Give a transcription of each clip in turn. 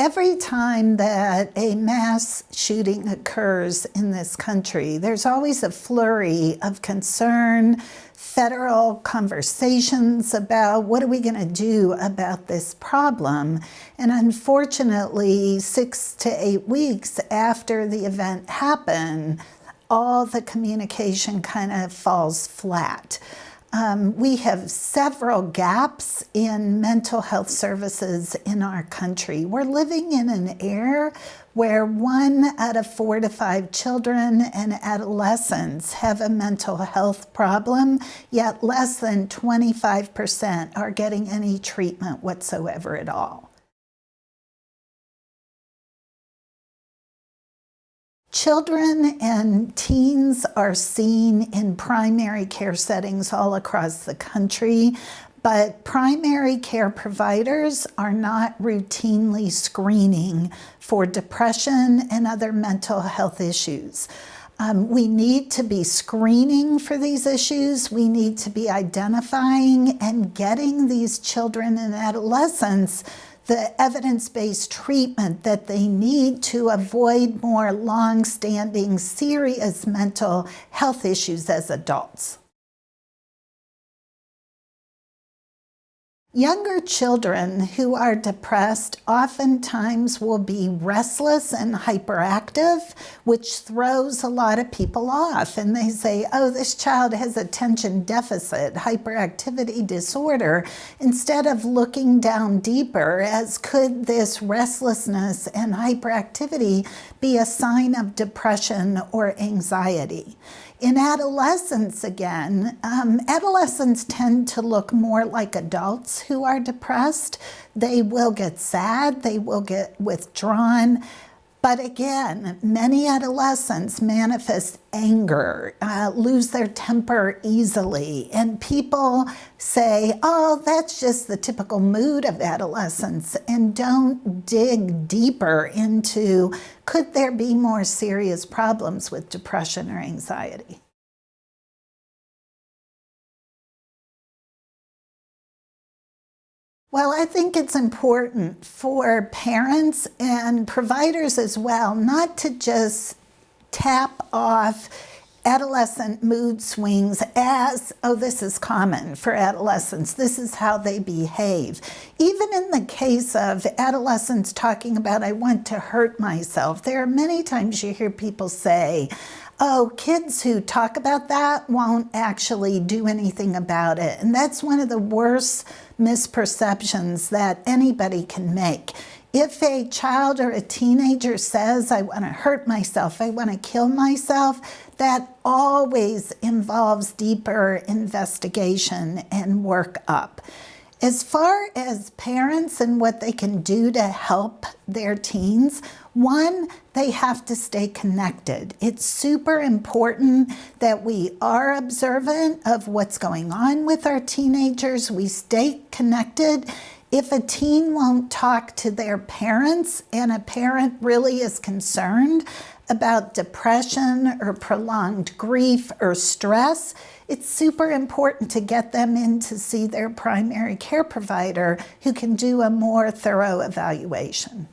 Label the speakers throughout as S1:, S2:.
S1: Every time that a mass shooting occurs in this country, there's always a flurry of concern, federal conversations about what are we going to do about this problem. And unfortunately, 6 to 8 weeks after the event happened, all the communication kind of falls flat. We have several gaps in mental health services in our country. We're living in an era where 1 out of 4 to 5 children and adolescents have a mental health problem, yet less than 25% are getting any treatment whatsoever at all. Children and teens are seen in primary care settings all across the country, but primary care providers are not routinely screening for depression and other mental health issues. We need to be screening for these issues. We need to be identifying and getting these children and adolescents the evidence-based treatment that they need to avoid more long-standing serious mental health issues as adults. Younger children who are depressed oftentimes will be restless and hyperactive, which throws a lot of people off. And they say, oh, this child has attention deficit, hyperactivity disorder, instead of looking down deeper as could this restlessness and hyperactivity be a sign of depression or anxiety. In adolescence, again, adolescents tend to look more like adults who are depressed. They will get sad, they will get withdrawn. But again, many adolescents manifest anger, lose their temper easily, and people say, oh, that's just the typical mood of adolescence, and don't dig deeper into, could there be more serious problems with depression or anxiety? Well, I think it's important for parents and providers as well not to just tap off adolescent mood swings as, oh, this is common for adolescents, this is how they behave. Even in the case of adolescents talking about, I want to hurt myself, there are many times you hear people say, oh, kids who talk about that won't actually do anything about it. And that's one of the worst misperceptions that anybody can make. If a child or a teenager says, I want to hurt myself, I want to kill myself, that always involves deeper investigation and work up. As far as parents and what they can do to help their teens, one, they have to stay connected. It's super important that we are observant of what's going on with our teenagers. We stay connected. If a teen won't talk to their parents and a parent really is concerned about depression or prolonged grief or stress, it's super important to get them in to see their primary care provider who can do a more thorough evaluation.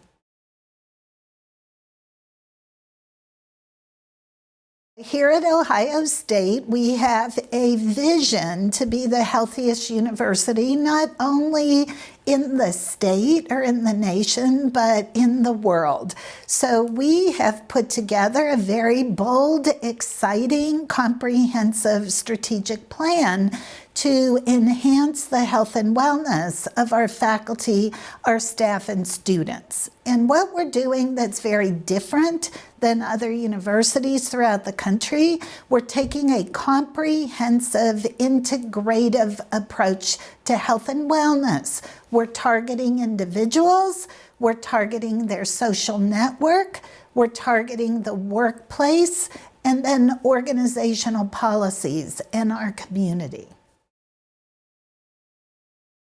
S1: Here at Ohio State, we have a vision to be the healthiest university, not only in the state or in the nation, but in the world. So we have put together a very bold, exciting, comprehensive strategic plan to enhance the health and wellness of our faculty, our staff, and students. And what we're doing that's very different than other universities throughout the country, we're taking a comprehensive, integrative approach to health and wellness. We're targeting individuals, we're targeting their social network, we're targeting the workplace, and then organizational policies in our community.